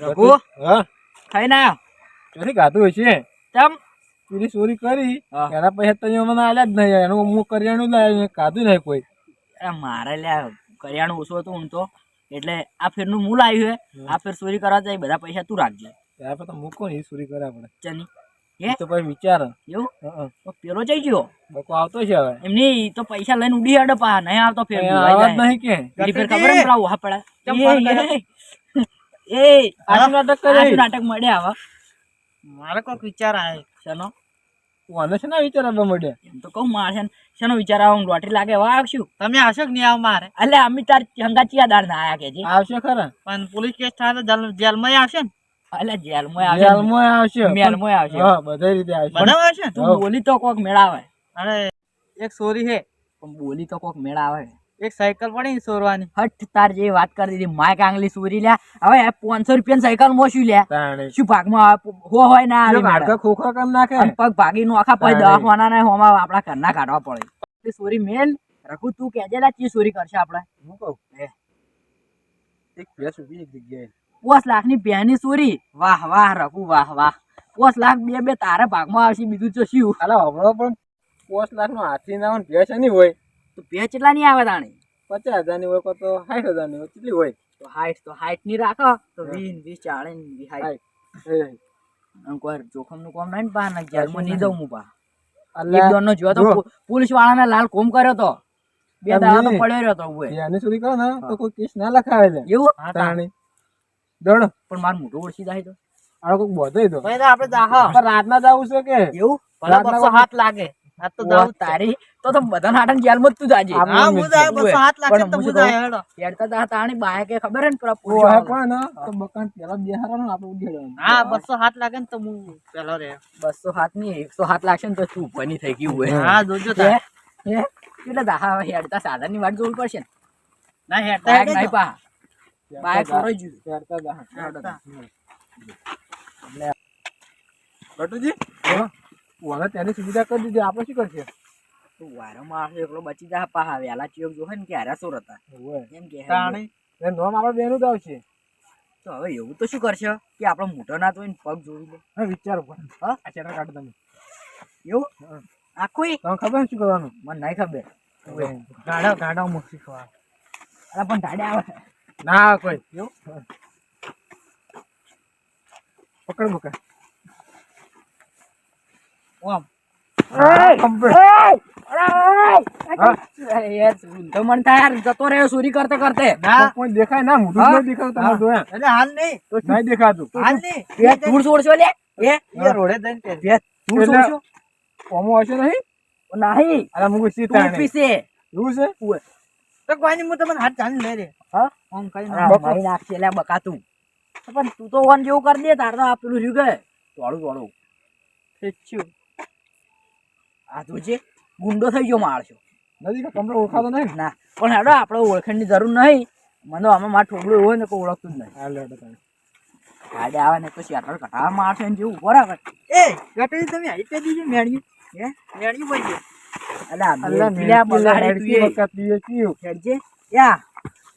રઘુ હા ખાઈને આવ્યો ચોરી ગાતું હશે ચમ પેલી ચોરી કરી હા. એના પૈસા તો મને આલ્યા જ નહીં એનું હું કરિયાણું લાવ્યું ગાતું નહીં કોઈ અરે મારે લ્યા કરિયાણું ઓછું હતું હું તો એટલે આ ફેરનું હું લાવ્યું હે આ ફેર ચોરી કરવા જાય બધા પૈસા તું રાખજે ત્યાં પર તો મૂકો ને એ ચોરી કરે આપણે ચની એ તો પછી વિચાર એવું હા તો પેલો જઈ ગયો બકો આવતો છે હવે એમની તો પૈસા લઈને ઉડી હડે પા નહીં આવતો ફેર આવાજ નહીં કે પેલી ફેર ખબર એમ પેલા ઉહા પડ્યા કેમ ફોન કર્યો? એ આટલું નાટક કરે આટલું નાટક મળે આવા મારે કોઈક વિચાર આવે શેનો મને છે ને વિચાર આવવા મળ્યા એમ તો કહું મારે છે ને શેનો વિચાર આવું લોટરી લાગે એવા આવશું તમે આવશો કે નહીં આવ મારે એટલે અમે તાર હંગાચિયાદાર ના આયા કે આવશે ખરા પણ પોલીસ કેસ થાય તો જેલમાં આવશે ને એટલે જેલમાં આવશે જેલમાં આવશે મેલમાં આવશે હા બધા રીતે આવશે બનાવ આવશે ને? તું બોલી તો કોક મેળાવે અરે એક ચોરી છે પણ બોલી તો કોક મેળાવે એક સાયકલ પડી ને ચોરવાની હટ તાર જે વાત કરી દીધી માઇક આંગલી સુરી લ્યા હવે 500 રૂપિયા સાયકલ માં શું લ્યા તાણે શું ભાગમાં આવે? હો હોય ના આવે જો હાડકા ખોખા કેમ નાખે અને પગ ભાગી નો આખા પછી તારે. દવાખાના ના હોમાં આપણા ઘરના કાઢવા પડે તે સોરી મેલ રઘુ તું કેજેલા ચી સોરી કરશે આપણે હું કહું હે. એક ભેંસ ઊભી એક જગ્યાએ 5 લાખની પહેની સોરી વાહ વાહ રઘુ વાહ વાહ 5 લાખ બે તારે ભાગમાં આવશે બીજું તો શું અલા હમણાં પણ 5 લાખ નો હાથી ના હોય ને ભેંસ નહીં હોય તો બે કેટલા ની આવે તાણી 50,000 ની હોય તો 60,000 ની હોય કેટલી હોય તો હાઈટ ની રાખો તો 20 40 ની હાઈટ કોઈ જોખમ નું કામ નહીં પા ના જેલમાં નહીં દઉં હું પા એક દોન નો જોયો તો પોલીસ વાળાને લાલ કોમ કર્યો તો 2 દાડા તો પડ્યો રહ્યો તો ઉભો એની ચોરી કરે ને તો કોઈ કેસ ના લખાવે છે એવું તાણી દોડો પણ મારું મોઢું ઓળખી જાય તો આ કોઈ બોધે તો ભાઈ આપણે જાહો પણ રાતના જવું છે કે એવું ભલે 200 હાથ લાગે આ તો જાવ તારી તો બધા નાટક જેલમાં જ તું જાજે હા હું જાય 200 હાથ લાગે તો હું જાય હેડો કેડતા તાણી બાય કે ખબર હે ને પેલા ઓ હે પણ તો બકાન પેલા બેહારવાનો ને આપણે ઉડેડવાનું હા 200 હાથ લાગે ને તો હું પેલો રે 200 હાથ ની 100 હાથ લાગશે ને તો તું બની થઈ ગયું હોય હા જોજો તાર એટલે દાહા હેડતા સાધન ની વાટ જોવું પડશે ને ના હેડતા બાઈક નહીં હેડે પા બાઈક છોડો જ કરતા જા હેડતા બટુજી ઓને તેની સુવિધા કરી દીધી આપણે શું કરશે તું વારંવાર આવશે એકલો બચી જા પા વેલા ચિયોક જો ને કે હારા સોર હતા ઓય એમ કે તાણી એ નોમ આપણે બેનું જ આવશે તો હવે એવું તો શું કરશે કે આપણો મોટો ના તો પગ જોઈ લે હવે વિચારો પણ હા આ ચેનલ કાઢો તમે એવું આખું તમને ખબર ને શું કરવાનું મને નહીં ખબર ગાડો ગાડો મૂકી ખવા અરે પણ ધાડે આવે ના કોઈ એવું પકડ મુકા ઓમ તો મને તાર જતો રહ્યો ચોરી કરતે કરતે ના કોઈ દેખાય ના મોઢું નહીં દેખાતું તમારે જોયા એટલે હાલ નહીં તો નહીં દેખાતું હાલ નહીં બે ધૂળ છોડશો લે એ એ રોડે જઈને કે બે ધૂળ એટલે- છોડશો ઓમો હશે નહીં નહીં અરે મુકુ તું સીતા પીસે એવું છે તો કોઈ નહીં હું તમને હાથ ચાલી લઈ રે હા ઓમ કરી મારી નાખશે લે બકાતું પણ તું તો વન જેવું કરી દે તાર તો આ પેલું રહ્યું ગયે દોડું દોડું નાખ્યું આ તું છે ગુંડો થઈ ગયો મારશો નથી કે કમરો ઓળખાતો નહીં ના પણ હેડો આપણે ઓળખણની જરૂર નહીં મને આમાં મારું ઠોકડું એવું હોય ને કોઈ ઓળખતું જ નહીં હાલ હેડો તાણે. ગાડી આવે ને તો શેટર કટાવા મારશે ને જેવું બરાબર એ ગટરી તમે આવી તે દીધી મેળ્યું હે મેળ્યું બોલજો એટલે આ અલ્લા પેલા બગાડે હેડકી તું એ. વખત પીએ કયું હેડજે યા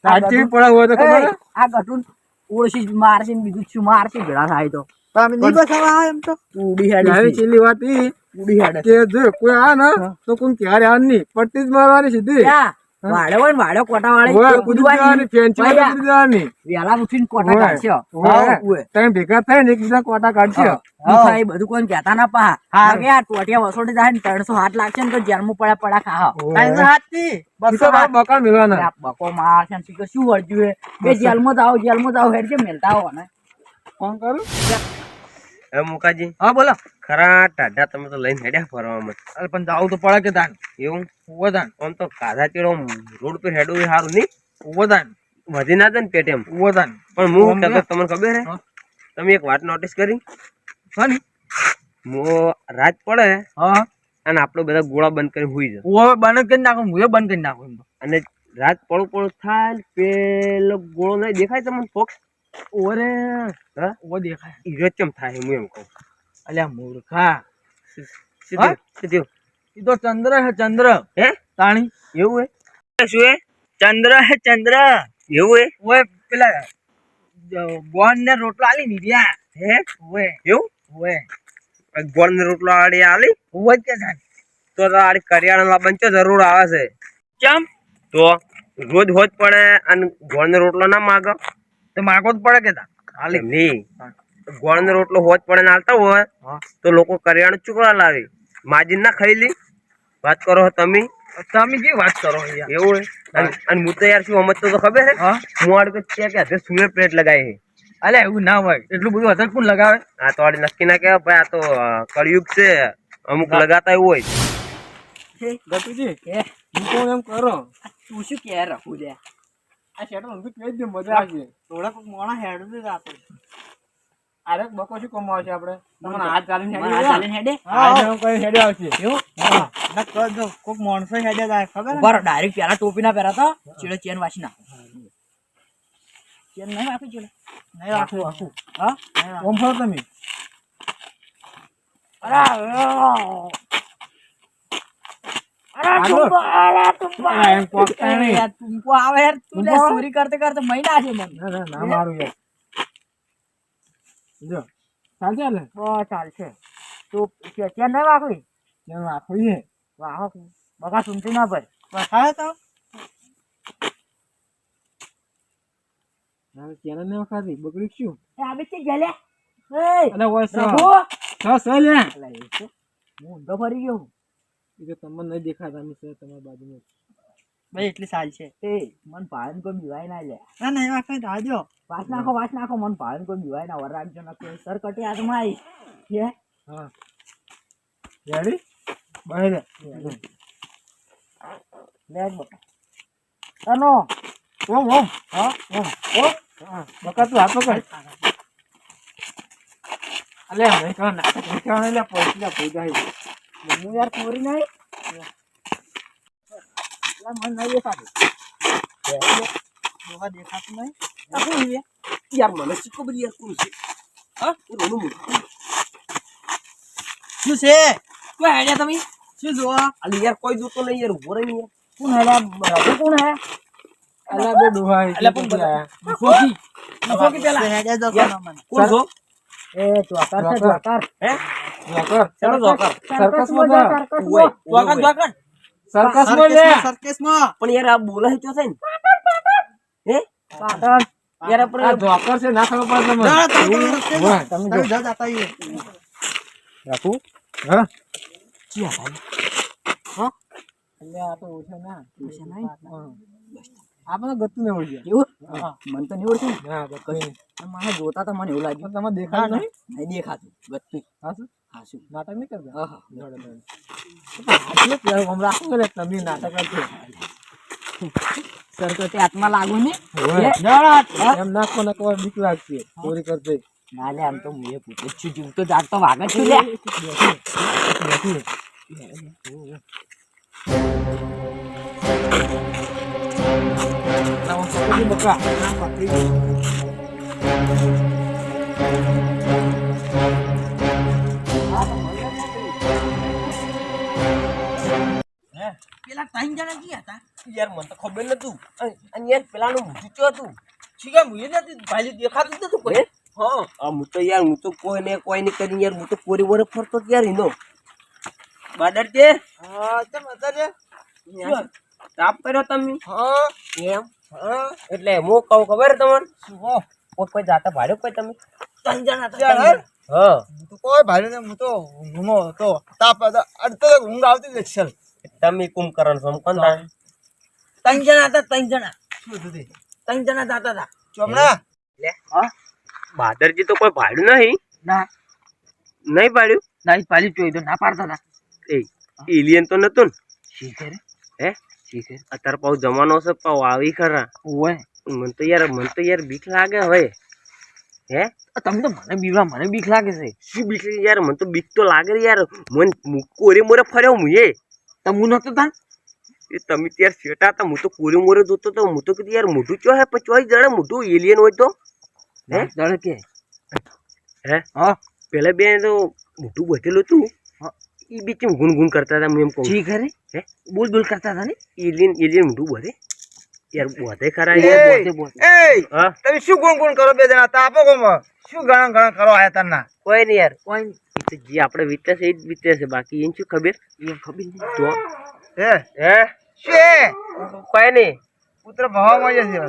સાચી પડે હોય તો ખબર હે? આ ગટુન ઓળશી જ મારશે ને બીજું જ શું મારશે ભેળા થાય તો તમે નહીં બસાવા આવે એમ તો ઉડી આવી હેડી છેલ્લી વાત ઈ ઉડી હેડે કે જો કોઈ આ ને તો કોઈ ક્યારે આ નહીં પટ્ટી જ મારવાની સીધી યા વાડે હોય ને વાડે કોટા વાળી ઓય, તે કૂદી જવાની, ફેન્સી માં કૂદી જવાની. વેલા ઉઠીને કોટા ઓય, કાઢશે ઓય. ઓય. તમે ભેગા થઈને એકબીજા કોટા કાઢશે દુખાય એ બધું કોઈ કહેતા ના પા કે આ ટોટિયા વસોટી જાય ને 300 હાથ લાગશે ને તો જેલમાં પડ્યા ખા તાઈ તો હાથ થી ઈ તો બાર બકા મેળવાના બકો મારશે ને શીખર શું વળજ્યું હે બે જેલમાં જ આવો હેડ કે મેલતા આવો ને ફોન કરું હવે મુકાજી હા બોલો ખરા ટાઢા તમે તો લઈને હેડ્યા ફરવામાં અરે પણ જાવું તો પડે કે દાન એવું ઉવદાન આમ તો કાધા ચેડો રોડ પર હેડવું એ સારું નહીં ઉવદાન વધી ના જાય ને પેટે એમ ઉવદાન પણ હું કહેતો તમને ખબર હે હા. તમે એક વાત નોટિસ કરી સની રાત પડે હા અને આપણે બધા ગોળા બંધ કરીને હુઈ જાય ઉવ બંધ કરી નાખું હું બંધ કરી નાખું એમ તો અને રાત પડું થાય ને પેલો ગોળો નહીં દેખાય તમને ફોક્સ ઓરે હા ઉવ દેખાય ઈ ચમ થાય હું એમ કહું અલ્યા મૂર્ખા સીધું સીધું ઈ તો ચંદ્ર હે ચંદ્ર હે તાણી એવું હે શું હે ચંદ્ર હે ચંદ્ર એવું હે ઓય પેલા ગોળ ને રોટલો આલી ની રહ્યા હે ઓવે એવું ઓવે ગોળ ને રોટલો આડી આલી ઓવે કે થાય તો આડી કરિયાણા લાવવાની તો જરૂર આવે છે ચમ તો રોજ હોજ પડે અને ગોળ ને રોટલો ના માગો તો માગો જ પડે કે તા આલી નહીં ગોળ ને રોટલો હોજ પડે ને આલતા હોય તો લોકો કરિયાણું ચૂકવા લાવે માજીન ના ખાઈ લી વાત કરો છો તમે તમે કેવી વાત કરો યાર એવું હે અને હું તો યાર શું સમજતો તો ખબર હે હા હું આડ કે હાથે સુને પ્લેટ લગાવી હે અલે એવું ના હોય એટલું બધું અસર કોણ લગાવે આ તો આડી નક્કી ના કહેવાય ભાઈ આ તો કળિયુગ છે અમુક લગાતા એવું હોય ગટુજી એ હું તો એમ કરો તું શું કે રહું લે આ શેઠ મને કહી દે મજા આવશે થોડા કોઈક મોણા હેડ દે આપે અરે બકો શું કમાવ છે આપણે તમને હાથ ચાલીને મારા હાથ ચાલીને હેડે હા કઈ હેડે આવશે એવું હા ના કર દો કોઈક માણસો હેડે જાય ખબર ઉભા રહો ડાયરેક્ટ પેલા ટોપી ના પહેરા તો ચીડે ચેન વાસી ના ચેન નહીં વાપી ચીડે નહીં રાખું રાખું હા ઓમ ફરો તમે એમ કોક નહીં. તુમકો આવે યાર તું લે ટૂંકો? ચોરી કરતે કરતે મહિના છે મને ના ના ના મારું યાર જો ચાલશે ને ચાલશે તું ચેન નહીં વાપરી જેમ રાખવું છે વાહ બગા સુનતી ના પર થાય તો ના ચેનલ ને વખાતી બગડી શું એ આવી છે ગેલે અલે ઓય પ્રભુ સ લે અલા એ તો હું ઊંધો ફરી ગયો એ તો તમને નહીં દેખાતા અમે છે તમારી બાજુમાં ભાઈ એટલી સાલ છે એ મન પાળન કોઈ બીવાય ના લે ના ના એવા કઈ રાજો વાસ નાખો મન પાળન કોઈ બીવાય ના વરાગજો ના કોઈ સર કટી હાથમાં આવી કે હા રેડી બહાર લે બકા તનો ઓમ ઓમ હા ઓમ ઓમ હા બકા તું હાથ પકડ અલે નહીં કહો ના લે પૈસા જાય હું યાર ચોરી નહીં મન નહીં દેખાતું દોહા દેખાતું નહીં આ શું છે? યાર મને શું ખબર યાર કોણ છે હા એ રોનું મોટું શું છે કોઈ હેડ્યા તમે શું જોવા અલી યાર કોઈ જોતો નહીં યાર ઉભો રહી યાર કોણ હેડ્યા રઘુ કોણ હે અલા બે દોહા અલા પણ નફોકી નફોકી પેલા હેડ્યા જો કોણ છો એ દ્વાકર છે દ્વાકર હે જોકર ચાલો જોકર સર્કસમાં જા. ઓય દ્વાકર સર્કસમાં લે પણ યાર આ બોલાય તો થાય ને હે દ્વાકર યાર આ આપણે જોકર છે ના ખબર પડે તમને વાહ, તમે જો રાખું હા એટલે આ તો ઓછા ના ઓછા નહીં? આપણે ગતું ને ઓળખી એવું હા. મન તો નહીં ઓળખ્યું ના ગતું નહીં. ને મને જોતા તો મને એવું લાગ્યું તમે દેખાય નહીં નહીં દેખાતું ગતું હા શું હા શું નાટક નહીં કરતા આહા. જોડે જોડે. આટલું જ યાર, આમ રાખો કે તમે નાટક કરજો સરકતે હાથમાં લાગુ ને ઓય. હા? એમ નાખો ને કોઈ બીક લાગશે ચોરી કરતે ના લે આમ તો હું એ પૂછે જ છું જીવતો જાગતો વાગ જ છું લે બકા પેલા ત્રણ જણા કી હતા યાર મને તો ખબર નતું અને યાર પેલાનું મોઢું ચો હતું શીખા મુએ નથી ભાઈ દેખાતું જ નતું કોઈ હા હું તો યાર હું તો કોઈ ને કરીને યાર હું તો કોરી વરે ફરતો જ યાર એનો બાદર છે હા ચમ અત્યારે તાપ કર્યો તમે હા એમ એટલે હું કહું ખબર હે તમને કોઈ જાતા ભાડ્યો કોઈ તમે ત્રણ જણા હતા ચાલ, ત્રણ જણા. હા તો કોઈ ભાઈ ને હું તો ઊંઘમાં હતો તાપ અડતો ઊંઘ આવતી જ છે તમે કુંભકરણ છો કોણ તાણ ત્રણ જણા હતા ત્રણ જણા શું થતી ત્રણ જણા જાતા હતા ચોમણા લે હા બાદરજી તો કોઈ ભાડ્યું નહીં ના નહીં ભાડ્યું નહીં પાલી ચોઈ તો ના પાડતા હતા એ એલિયન તો નતું ને શીખે રે હે શીખે અત્યારે પાઉ જમાનો છે પાઉ આવી ખરા ઓય મને તો યાર બીક લાગે હવે હે તમે તો મને બીવા મને બીક લાગે છે શું બીક લાગે યાર મને તો બીક તો લાગે રે યાર મન કોરે મોરે ફર્યો હું એ તમુ નતો તા એ તમે ત્યારે શેટા હતા હું તો કોરે મોરે જોતો તો હું તો કીધું યાર મોઢું ચો હે પણ ચોઈ જણે મોઢું એલિયન હોય તો હે દળ કે હે હા પેલા બે તો મોઢું બચેલું હતું એ બી કેમ ગુણ કરતા હતા હું એમ કહું ઠીક હે રે હે બોલ બોલ કરતા હતા ને એલિયન મોઢું ભરે યાર બોધે ખરા યાર બોધે. હા તમે શું ગુણ ગુણ કરો બે જણા તાપો કોમ શું ગણા કરો આયા તારના કોઈ નહીં યાર કોઈ નહીં. ઈ તો જે આપણે વીતે છે એ જ વીતે છે બાકી એને શું ખબર એમ ખબર નહીં જો હે હે શું કોઈ નહીં પુત્ર ભાવમાં જશે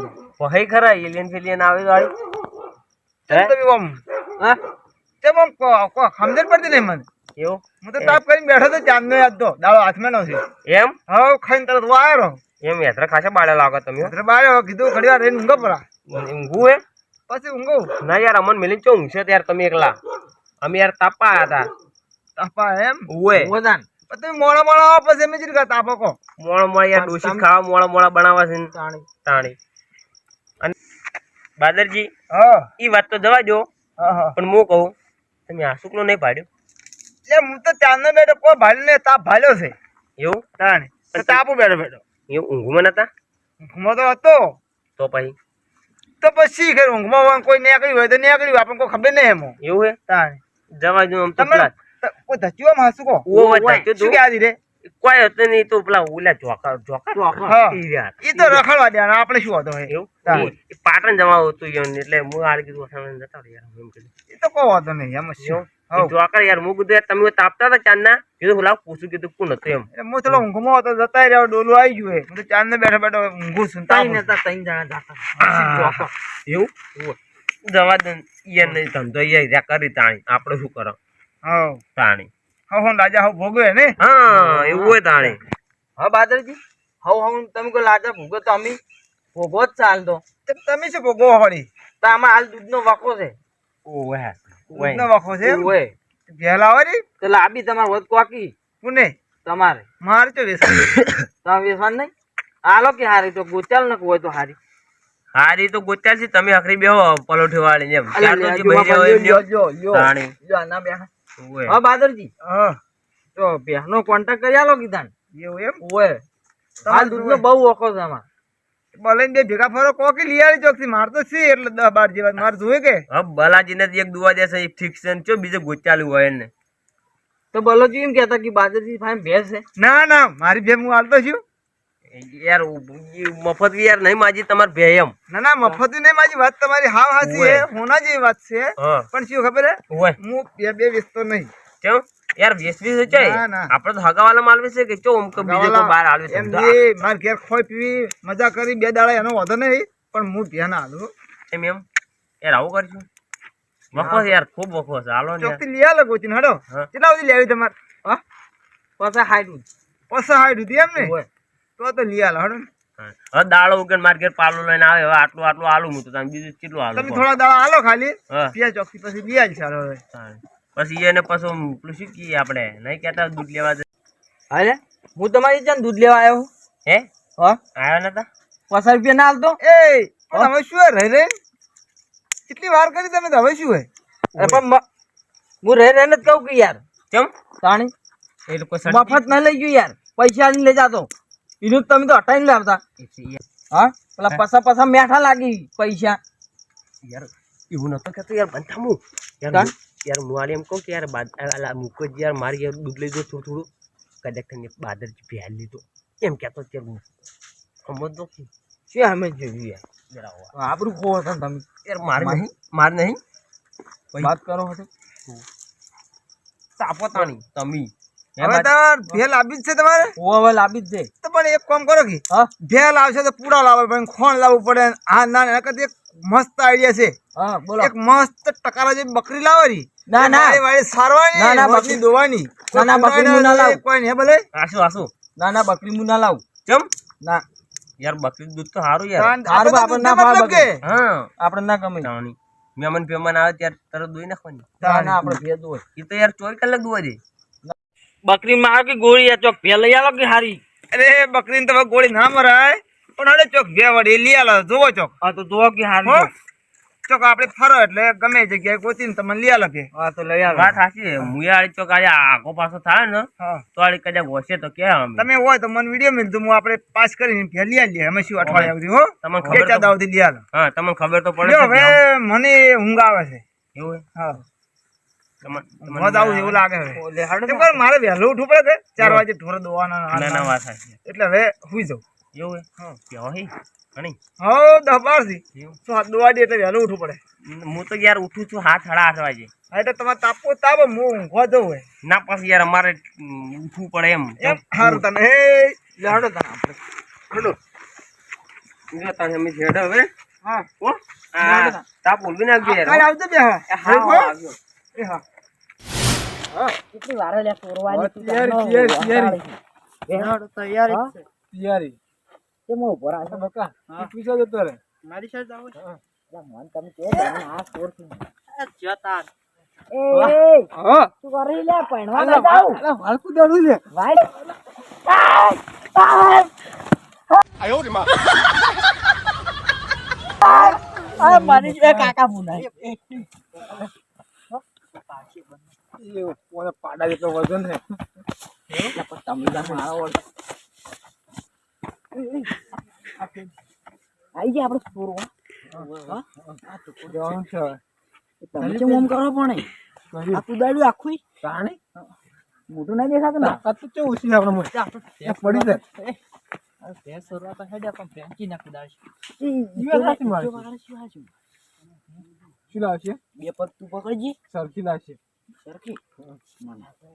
ભાઈ ખરા એલિયન ફેલિયન આવે વાળી હે તમે કોમ હા તેમ આમ કો સમજણ પડતી નહીં મને એવું હું તો તાપ કરીને બેઠો તો ચાંદનો યાદ તો દાડો હાથમાં નો છે એમ હવે ખાઈને તરત વાયરો એમ યાત્રા ખાસા બાળા લાગો તમે હો. એટલે બારે કીધું ઘડી વાર રહીને ઊંઘો પરા ઊંઘું હે પછી ઊંઘો ના યાર અમન મિલિન ચો ઊંઘશે ત્યારે તમે એકલા અમે યાર તાપા આયા હતા તાપા એમ ઉવે પણ તમે મોડા મોડા આવો પછી એમ જ રીત તાપો કો મોળા મોળા યાર ડોસી ખાવા મોળા બનાવવા છે ને તાણી અને બાદરજી હા ઈ વાત તો જવા જો હા પણ હું કહું તમે આસુકનો નહીં પાડ્યો એટલે હું તો ચાંદનો બેઠો કોઈ ભાલ્યો ને તાપ ભાલ્યો છે એવું તાણે તાપો બેઠો બેઠો એવું ઊંઘમાં નતા ઊંઘમાં તો હતો તો પછી તો પછી ખેર ઊંઘમાં કોઈ નીકળ્યું હોય તો નીકળ્યું આપણને કોઈ ખબર નહીં એમાં એવું હે તાણે જવા જો આમ તો તમે પેલા કોઈ ધચ્યું આમ હસું કો ઓવે ધચ્યું શું તું? કે આજી રે કોઈ હતું નહીં તો પેલા ઓલા જોકા હા. ઈ યાર ઈ તો રખડવા દેવાના આપણે શું હતો હે એવું તાણે. ઈ પાટણ જવા હતું ઈયોને એટલે હું આર કીધું સામે જતા રહો યાર એમ કીધું એ તો કોઈ વાંધો નહીં એમ શું એવું? હઉ. ઈ જોકર યાર હું કીધું યાર તમે તાપતા હતા ચાંદના કીધું લાવ પૂછું કીધું કોણ હતું એમ એટલે હું થોડો ઊંઘમાં હતો જતા રહ્યો ડોલું આવી ગયું હે. હું તો ચાંદને બેઠો બેઠો ઊંઘું છું તાપ એવું જવા દે યાર નહીં ધંધો યાર રહ્યા કરી તાણી આપણે શું કરો હા તાણી હા રાજા હો ભોગવે ને હા એવું હોય તાણી હા બાદરજી હું તમે કોઈ લાજા ભૂગો તો અમે ભોગવો જ ચાલ દો તો તમે શું ભોગવો વળી તો આમાં હાલ દૂધનો વખો છે ઓવે ઊંઘનો વખો છે એમ? ઓય વહેલા આવે તો લાબી તમારે વધ કોકી કોને તમારે મારે તો વેસણ તમે વેસવાન નહીં હાલો કે હારી તો ગોચાલ ન હોય તો હારી હારી તો ગોચાલ છે તમે આખરી બેહો પલોઠી વાળી જેમ અલા, ચાર તો જે લ્યો, બહી રહ્યો એમ લ્યો, જેમ. લ્યો, લ્યો. તાણી. લ્યો, આના બેહા. ઓવે. હા બાદરજી હા તો બેહનો કોન્ટેક્ટ કરી આલો કીધા એવું એમ ઓય હાલ દૂધનો બહુ વખો છે આમાં બોલે બે ભેગા ફરો કોકી લઈ આવી ચોકથી માર તો છે એટલે 10-12 જેવા માર જોવે કે હવે બલાજીને જ એક દુવા દેશે એક ઠીક છે ને ચો બીજે ગોચાલું હોય ને તો બલોજી એમ કહેતા કે બાદરજી ભાઈ ભેસ છે ના ના મારી ભેમ હું હાલતો છું યાર મફત યાર નહીં માજી તમાર બે એમ ના ના મફતી નહીં મારી વાત તમારી હાવ હાચી ઓવે. હે હોના જેવી વાત છે હા પણ શું ખબર હે ઓય હું બે વેચતો નહીં કેમ યાર વેચવી છે ચોય ના, ના. આપણે તો હગાવાલા માલવે છે કે ચો અમુક બીજે કોઈ બહાર આલવે છે એમ જે માર ઘેર ખોઈ પીવી મજા કરી 2 દાડા એનો વાંધો નહીં પણ હું ધ્યાન આલું એમ એમ યાર આવું કરશું વખો છે યાર ખૂબ વખો છે હાલો ને યાર. ચોકથી લઈ આલો ગોચીને હડો હા. કેટલા સુધી લેવી તમારે હા પછી હાઈડું પૈસા હાઈ દીધી એમ ને ઓય તો લઈ આલો હડો ને. હા. હવે દાળો ઉગન માર્કેટ પાલો લઈને આવે હવે આટલું આટલું આલું હું તો તમે બીજું કેટલું તમે આલું થોડા દાડા આલો ખાલી હા ત્યાં ચોકથી પછી લઈ આવી ચાલો હવે હા. પછી એને પાછું પેલું શું કહીએ આપણે નહીં કહેતા દૂધ લેવા જાય અરે હું તમારી ત્યાં દૂધ લેવા આવ્યો છું. હે હા આવ્યા નતા 50 રૂપિયા ના હાલતો એ પણ હવે શું હે રહી રહી કેટલી વાર કરી તમે તો હવે શું હે અરે પણ હું રહે રહીને જ કહું કે યાર કેમ તાણી એ લોકો મફત ના લઈ ગયું યાર પૈસા નહીં લઈ જાતો એનું તમે તો હટાઈને લાવતા હા પેલા પસા મેઠા લાગી પૈસા યાર એવું નતો કહેતો યાર બંધામું યાર કાં? યાર હું આલે એમ કહું કે યાર મૂકો જ યાર મારી યાર દૂધ લઈ દો થોડું થોડું કદાચ તને બાદરજી ભેલ લીધો એમ કહેતો યાર હું સમજતો કે શું અમે જોયું યાર જરા આવો. આબરું ખો હતા ને તમે યાર માર નહીં વાત કરો હતો તાપો તાણી તમે હવે તમારે ભેલ આપી જ છે તમારે હવે લાવી જ છે તો પણ એક કામ કરો કે હા ભેલ આવશે તો પૂરા લાવવા પડે ખોણ લાવવું પડે આ ના એના કરતા એક મસ્ત આઈડિયા છે હા બોલો એક મસ્ત ટકારા જેવી બકરી લાવવાની ના, ના. વાળી સારવાની ના, ના, રોટલી દોવાની ના, ના, બકરી હું ના લાવું. કોઈ નહીં ભલે આસુ ના ના બકરી હું ના લાવું ચમ ના યાર બકરી દૂધ તો સારું યાર હારું આપણે બાપા, ના મતલબ ભાવે કે હા આપણે ના ગમે તાણી મહેમાન પેમાન આવે ત્યારે તરત દોઈ નાખવાની ના ના આપણે ભેદ હોય એ તો યાર 24 કલાક દોવા દે બકરી માં આવે કે ગોળી યાર ચોક ભે લઈ આલો કે હારી અરે બકરીને તો ગોળી ના મરાય પણ અરે ચોક બે વડે લઈ આલો જોવો ચોક હા તો જો કે હારી હો જો. ચોક આપણે ફરો એટલે ગમે એ જગ્યાએ ગોતીને તમને લઈ આલો કે હા તો લઈ આલો વાત સાચી મુયાળી ચોક આજે આગો પાછો થાય ને હા તો આળી કદાચ હશે તો કે અમે તમે હોય તો મને વિડીયો મેલ હું આપણે પાસ કરીને ફેર લઈ આલીએ અમે શું અઠવાડિયા સુધી હો તમને બે ખબર ચાર તો દાવથી લઈ આલો હા તમને ખબર તો પડે જો છે કે હવે મને ઊંઘ આવે છે એવું હે? હા તમને મજા આવું એવું લાગે છે લે હાડો કેમ કે મારે વહેલું ઉઠવું પડે કે 4 વાગે ઢોર દોવાના ના ના વાત સાચી એટલે હવે હુઈ જાઉં એવું હા કેવો હે ઘણી હો 10-12 થી એવું તો હાથ દોવાડી એટલે વહેલું ઉઠવું પડે. હું તો યાર ઉઠું છું 7:30 વાગે. હા એટલે તમારે તાપો તાપ હું ઊંઘવા જવું હોય ના પછી યાર અમારે ઉઠવું પડે એમ એમ હારું તને હે લેડો તને આપણે હેડો અમે ઝેડ હવે હા હો આ તાપ બોલવી નાખજો કાલ યાર આવજો બે હા હા આવ્યો એ હા કેટલી વાર લે ચોરવાની તું તૈયારી તૈયારી તૈયારી તૈયારી કેમ ઉભો રાખો બકા પીછા જતો રે મારી સાઈડ આવો મન તમે કે આ ચોર છું જતા એ હા તું કરી લે પૈણવા ના જાવ અલા વાળ કુદાડું લે ભાઈ આ મારી જે કાકા મુનાય એ કોને પાડા જેટલો વજન છે તમે મારો આઈ ગયા આપણે ચોરવા જવાનું છે હવે. તમે કેમ ઓમ કરો પણ આ કુદાડ્યું આખું તાણી મોટું નહીં દેખાતું ને તાકાત તો કેવું છે આપણે મોય પડી જાય ભેંસ ચોરવા તો હેડે પણ ફેંકી ના કુદાડશે ઈ વાત સાચી મારી. શું લાવશે બે પગ તું પકડજી સરખી લાવશે સરખી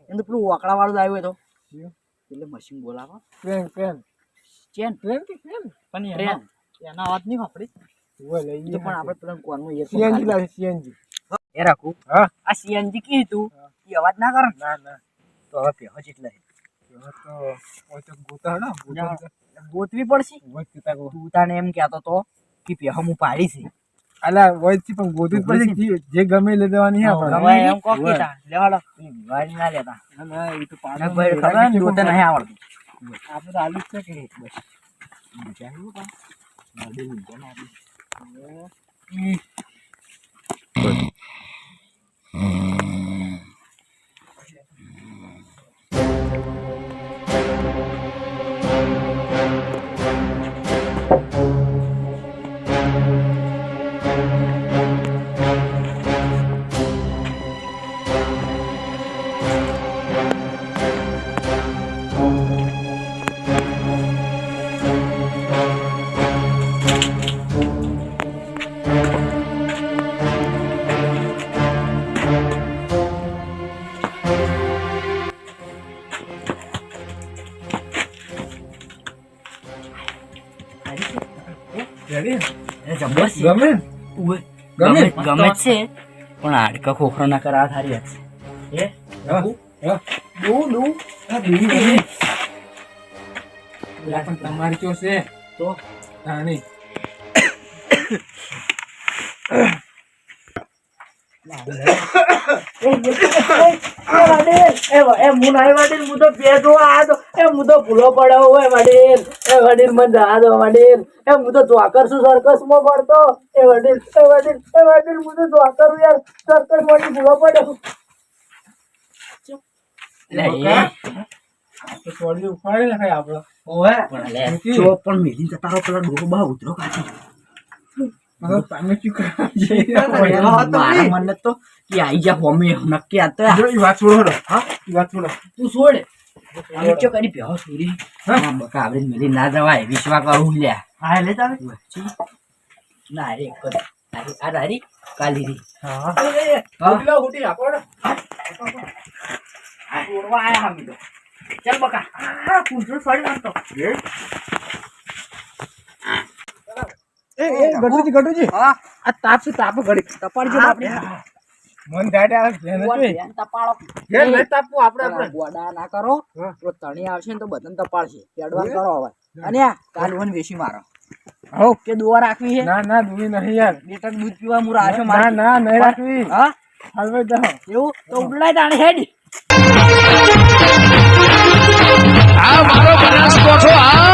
એમ તો પેલું વાકડા વાળું આવ્યું હોય તો શું? એટલે મશીન બોલાવો પેન પેન ચેન પેન કે પેન પણ ટ્રેન એના અવાજ નહીં વાપરી ઓય લઈ એ તો પણ આપણે પેલા કોરનું એ સીએનજી લાવશે સીએનજી એ રાખું હા આ સીએનજી કી તું એ અવાજ ના કરે ના ના તો હવે પેહો એટલે એમાં તો ઓય તો ગોતા હે ને ગોતવી પડશે ગોતા ગો તું તાને એમ કહેતો તો કે પેહો હું પાડી છે અલા વોઈસથી પણ ગોતી જ પડશે જે ગમે લઈ દેવાની હે આપણે હવે એમ કહો કે તા લેવાડો વાળી ના લેતા ના એ તો ના ભાઈ ખબર ને ગોતે નહીં આવડતું આપણે તો આલુ જ છે કે બસ વિચાર્યું કા ગાડી લીધો ને આપણે રેડી એ જબરજસ્ત ગમે ને? ઉવે ગમે? ગમે જ છે પણ હાડકા ખોખરો ના કરા થારી વાત છે હા હા દુ દુ આ બીજી ગમે લા પણ તમારી ચો છે તો તાણી તો સોડી ઉપાડી નાખાય આપણો પણ મેલી જતા રહો પેલા ડોરો બા ઉતરો કાચી હવે તમે શું કરવા મારા મને તો કે આઈ જા હોમે નક્કી આ તો ઈ વાત છોડો હા ઈ વાત છોડો તું છોડે આમ ચો કરી પ્યો સુરી હા બકા આપણે મેલી ના જવાય વિશ્વા કરું લ્યા હા લે તારે ના રે કર આ રારી કાલી રી હા હા ઉઠી ઉઠી રાખો ને છોડવા આયા હમ તો ચાલ બકા આ કુંજરો છોડી નાખતો ગટુજી હા આ તાપ છે તાપ ઘડી તપાડજો આપણે મન દાડે આવે જેને જોઈ ધ્યાન તપાડો જે નહીં તાપવું આપણે ગોડા ના કરો હા. તો તણી આવશે ને તો બધાને તપાડશે એડવાન્સ કરો હવે અને આ કાલ વન વેસી મારો હો કે દુઆ રાખવી છે ના ના દુવી નહીં યાર બેટા દૂધ પીવા હું રાખ્યો ના મારે ના નહીં રાખવી હા હાલવે જાઓ એવું તો ઉડલાય તાણે હેડ આ મારો બનાસકોઠો આ